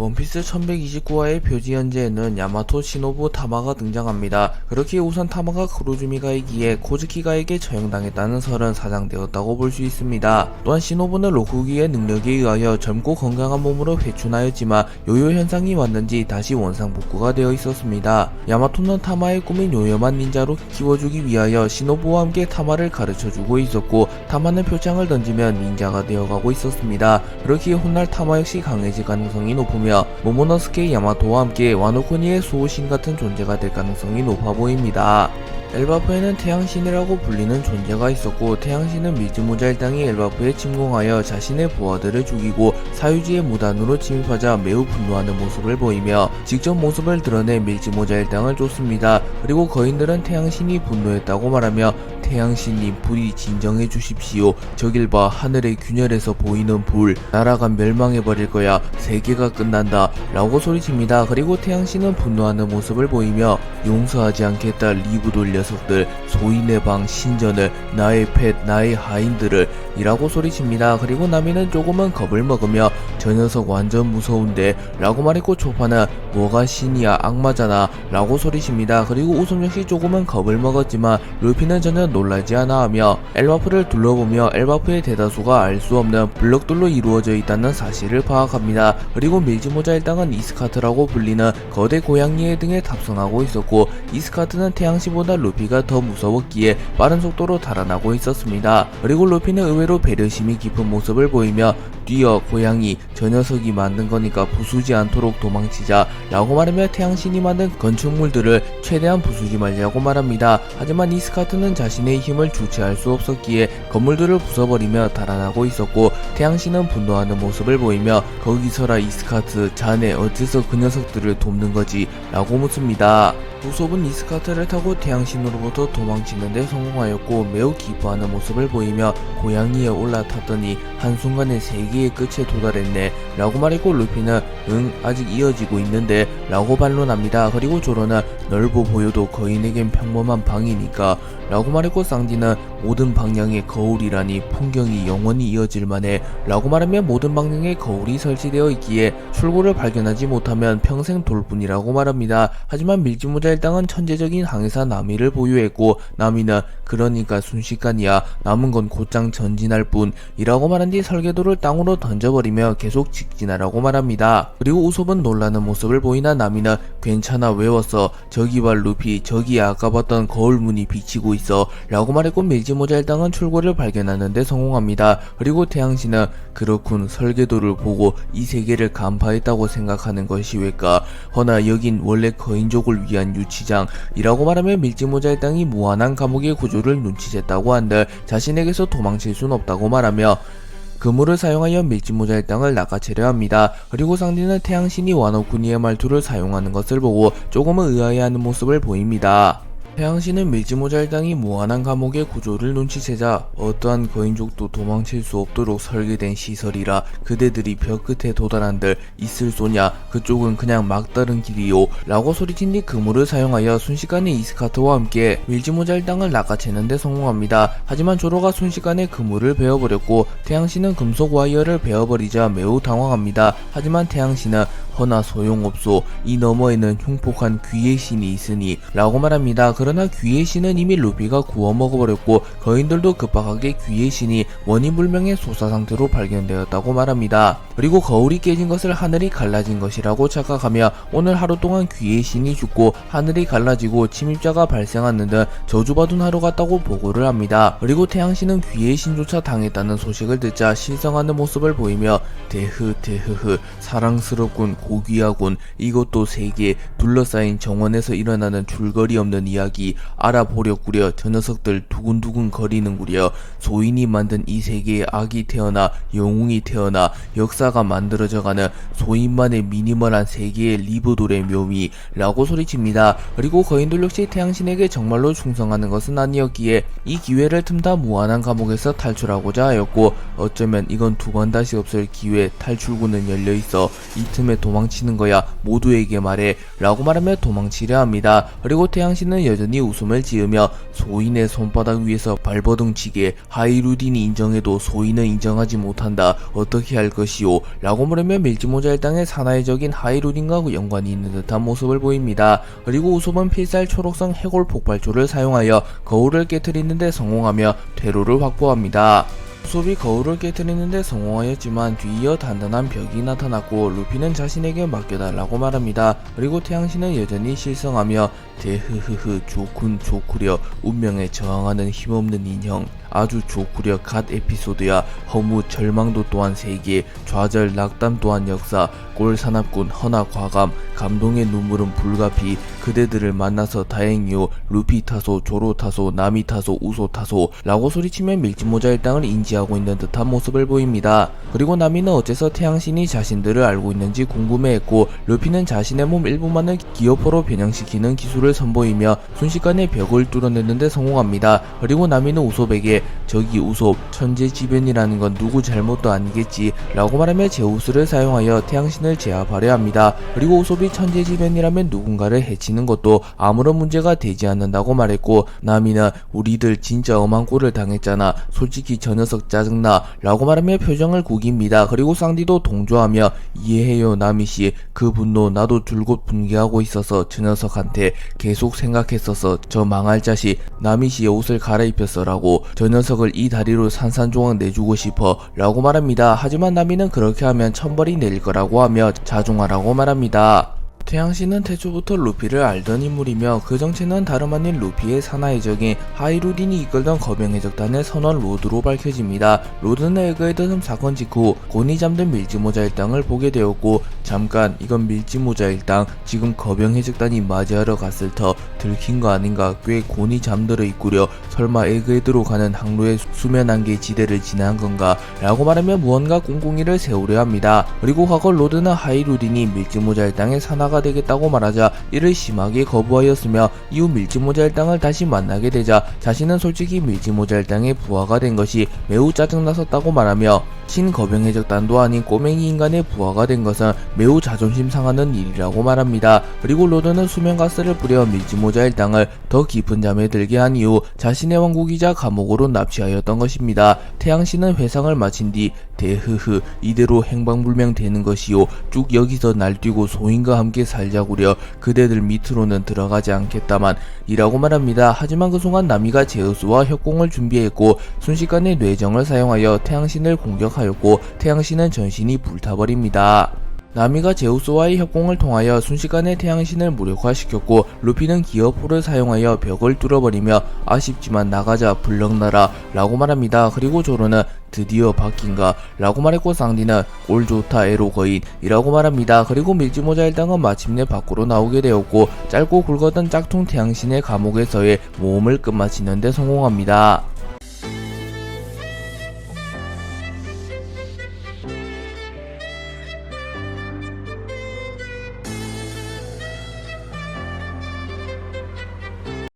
원피스 1129화의 표지 현재에는 야마토 시노부 타마가 등장합니다. 그렇게 우선 타마가 크루즈미가에게 코즈키가에게 처형당했다는 설은 사장되었다고 볼 수 있습니다. 또한 시노부는 로쿠기의 능력에 의하여 젊고 건강한 몸으로 회춘하였지만 요요 현상이 왔는지 다시 원상복구가 되어 있었습니다. 야마토는 타마의 꿈인 요염한 닌자로 키워주기 위하여 시노부와 함께 타마를 가르쳐주고 있었고, 타마는 표창을 던지면 닌자가 되어가고 있었습니다. 그렇기에 훗날 타마 역시 강해질 가능성이 높으며 모모노스케 야마토와 함께 와노쿠니의 수호신 같은 존재가 될 가능성이 높아 보입니다. 엘바프에는 태양신이라고 불리는 존재가 있었고, 태양신은 밀즈모자 일당이 엘바프에 침공하여 자신의 부하들을 죽이고 사유지의 무단으로 침입하자 매우 분노하는 모습을 보이며 직접 모습을 드러내 밀즈모자 일당을 쫓습니다. 그리고 거인들은 태양신이 분노했다고 말하며 태양신님 불이 진정해 주십시오. 저길 봐, 하늘의 균열에서 보이는 불, 나라가 멸망해버릴 거야, 세계가 끝난다 라고 소리칩니다. 그리고 태양신은 분노하는 모습을 보이며 용서하지 않겠다 리브돌 녀석들, 소인의 방 신전을, 나의 펫 나의 하인들을 이라고 소리칩니다. 그리고 나미는 조금은 겁을 먹으며 저 녀석 완전 무서운데 라고 말했고, 초파는 뭐가 신이야 악마잖아 라고 소리칩니다. 그리고 우솜 역시 조금은 겁을 먹었지만 루피는 전혀 놀라지 않아 하며 엘바프를 둘러보며 엘바프의 대다수가 알 수 없는 블럭들로 이루어져 있다는 사실을 파악합니다. 그리고 밀즈모자 일당은 이스카트라고 불리는 거대 고양이의 등에 탑승하고 있었고, 이스카트는 태양신보다 루피가 더 무서웠기에 빠른 속도로 달아나고 있었습니다. 그리고 루피는 의외로 배려심이 깊은 모습을 보이며 뛰어 고양이, 저 녀석이 만든 거니까 부수지 않도록 도망치자 라고 말하며 태양신이 만든 건축물들을 최대한 부수지 말자고 말합니다. 하지만 이스카트는 자신의 힘을 주체할 수 없었기에 건물들을 부숴버리며 달아나고 있었고, 태양신은 분노하는 모습을 보이며 거기서라 이스카트, 자네 어째서 그 녀석들을 돕는 거지 라고 묻습니다. 우솝은 이스카트를 타고 태양신으로부터 도망치는데 성공하였고 매우 기뻐하는 모습을 보이며 고양이에 올라탔더니 한순간에 세계의 끝에 도달했네 라고 말했고, 루피는 응 아직 이어지고 있는데 라고 반론합니다. 그리고 조로는 넓어 보여도 거인에겐 평범한 방이니까 라고 말했고, 쌍디는 모든 방향에 거울이라니 풍경이 영원히 이어질 만해 라고 말하며 모든 방향에 거울이 설치되어 있기에 출구를 발견하지 못하면 평생 돌 뿐이라고 말합니다. 하지만 밀즈모자 일당은 천재적인 항해사 나미를 보유했고, 나미는 그러니까 순식간이야, 남은 건 곧장 전진할 뿐 이라고 말한 뒤 설계도를 땅으로 던져버리며 계속 직진하라고 말합니다. 그리고 우솝은 놀라는 모습을 보이나 나미는 괜찮아 외웠어, 저기 봐 루피, 저기 아까 봤던 거울문이 비치고 있어 라고 말했고, 밀즈모자 일당은 출구를 발견하는데 성공합니다. 그리고 태양신은 그렇군, 설계도를 보고 이 세계를 간파했다고 생각하는 것이 왜까, 허나 여긴 원래 거인족을 위한 유치장 이라고 말하며 밀즈모자 일당이 무한한 감옥의 구조를 눈치챘다고 한들 자신에게서 도망칠 순 없다고 말하며 그물을 사용하여 밀즈모자 일당을 낚아채려 합니다. 그리고 상디는 태양신이 와노쿠니의 말투를 사용하는 것을 보고 조금은 의아해하는 모습을 보입니다. 태양신은 밀즈모자 일당이 무한한 감옥의 구조를 눈치채자 어떠한 거인족도 도망칠 수 없도록 설계된 시설이라 그대들이 벽 끝에 도달한들 있을 소냐, 그쪽은 그냥 막다른 길이요 라고 소리친 뒤 그물을 사용하여 순식간에 이스카트와 함께 밀즈모자 일당을 낚아채는데 성공합니다. 하지만 조로가 순식간에 그물을 베어버렸고 태양신은 금속 와이어를 베어버리자 매우 당황합니다. 하지만 태양신은 허나 소용없소, 이 너머에는 흉폭한 귀의 신이 있으니 라고 말합니다. 그러나 귀의 신은 이미 루피가 구워 먹어버렸고 거인들도 급박하게 귀의 신이 원인불명의 소사 상태로 발견되었다고 말합니다. 그리고 거울이 깨진 것을 하늘이 갈라진 것이라고 착각하며 오늘 하루 동안 귀의 신이 죽고 하늘이 갈라지고 침입자가 발생하는 등 저주받은 하루 같다고 보고를 합니다. 그리고 태양신은 귀의 신조차 당했다는 소식을 듣자 실성하는 모습을 보이며 대흐 사랑스럽군, 고귀하군, 이것도 세계 둘러싸인 정원에서 일어나는 줄거리 없는 이야기 알아보려구려, 저 녀석들 두근두근 거리는구려, 소인이 만든 이 세계에 악이 태어나 영웅이 태어나 역사가 만들어져가는 소인만의 미니멀한 세계의 리브돌의 묘미 라고 소리칩니다. 그리고 거인들 역시 태양신에게 정말로 충성하는 것은 아니었기에 이 기회를 틈타 무한한 감옥에서 탈출하고자 하였고, 어쩌면 이건 두 번 다시 없을 기회, 탈출구는 열려있어 이 틈에 도망 도망치는 거야. 모두에게 말해. 라고 말하며 도망치려 합니다. 그리고 태양신은 여전히 웃음을 지으며 소인의 손바닥 위에서 발버둥치게 하이루딘이 인정해도 소인은 인정하지 못한다. 어떻게 할 것이오? 라고 물으며 밀짚모자 일당의 사나이 적인 하이루딘과 연관이 있는 듯한 모습을 보입니다. 그리고 우섭은 필살 초록성 해골 폭발초를 사용하여 거울을 깨트리는데 성공하며 퇴로를 확보합니다. 우섭이 거울을 깨트리는데 성공하였지만 뒤이어 단단한 벽이 나타났고 루피는 자신에게 맡겨달라고 말합니다. 그리고 태양신은 여전히 실성하며 대흐흐흐 좋군 좋구려 운명에 저항하는 힘없는 인형 아주 좋구려 갓 에피소드야 허무 절망도 또한 세계 좌절 낙담 또한 역사 꼴사납군 허나 과감 감동의 눈물은 불가피 그대들을 만나서 다행이요 루피 타소 조로 타소 나미 타소 우소 타소 라고 소리치며 밀짚모자 일당을 인지하고 있는 듯한 모습을 보입니다. 그리고 나미는 어째서 태양신이 자신들을 알고 있는지 궁금해했고 루피는 자신의 몸 일부만을 기어포로 변형시키는 기술을 선보이며 순식간에 벽을 뚫어내는데 성공합니다. 그리고 나미는 우섭에게 저기 우섭 천재지변이라는 건 누구 잘못도 아니겠지 라고 말하며 제우스를 사용하여 태양신을 제압하려 합니다. 그리고 우섭이 천재지변이라면 누군가를 해치는 것도 아무런 문제가 되지 않는다고 말했고 나미는 우리들 진짜 엄한 꼴을 당했잖아 솔직히 저 녀석 짜증나 라고 말하며 표정을 구깁니다. 그리고 쌍디도 동조하며 이해해요 나미씨 그 분노 나도 줄곧 분개하고 있어서 저 녀석한테 계속 생각했었어 저 망할 자식 나미씨의 옷을 갈아입혔어 라고 저 녀석을 이 다리로 산산조각 내주고 싶어 라고 말합니다. 하지만 나미는 그렇게 하면 천벌이 내릴 거라고 하며 자중하라고 말합니다. 태양신은 태초부터 루피를 알던 인물이며 그 정체는 다름 아닌 루피의 사나이적인 하이루딘이 이끌던 거병해적단의 선원 로드로 밝혀집니다. 로드는 에그헤드 사건 직후 곤이 잠든 밀짚모자 일당을 보게 되었고 잠깐 이건 밀짚모자 일당 지금 거병해적단이 맞이하러 갔을 터 들킨 거 아닌가 꽤 곤이 잠들어 있구려 설마 에그헤드로 가는 항로의 수면 안개 지대를 지난 건가 라고 말하며 무언가 꿍꿍이를 세우려 합니다. 그리고 과거 로드는 하이루딘이 밀짚모자 일당의 사나가 되겠다고 말하자 이를 심하게 거부하였으며 이후 밀짚모자 일당을 다시 만나게 되자 자신은 솔직히 밀짚모자 일당의 부하가 된 것이 매우 짜증났었다고 말하며 친거병해적단도 아닌 꼬맹이 인간의 부하가 된 것은 매우 자존심 상하는 일이라고 말합니다. 그리고 로드는 수면가스를 뿌려 밀짚모자 일당을 더 깊은 잠에 들게 한 이후 자신의 왕국이자 감옥으로 납치하였던 것입니다. 태양신은 회상을 마친 뒤 대흐흐 이대로 행방불명 되는 것이요 쭉 여기서 날뛰고 소인과 함께 살자구려 그대들 밑으로는 들어가지 않겠다만 이라고 말합니다. 하지만 그 순간 나미가 제우스와 협공을 준비했고 순식간에 뇌정을 사용하여 태양신을 공격하였고 태양신은 전신이 불타버립니다. 나미가 제우스와의 협공을 통하여 순식간에 태양신을 무력화시켰고 루피는 기어포를 사용하여 벽을 뚫어버리며 아쉽지만 나가자 불렁나라 라고 말합니다. 그리고 조로는 드디어 바뀐가 라고 말했고 쌍디는 꼴 좋다 에로 거인 이라고 말합니다. 그리고 밀짚모자 일당은 마침내 밖으로 나오게 되었고 짧고 굵었던 짝퉁 태양신의 감옥에서의 모험을 끝마치는데 성공합니다.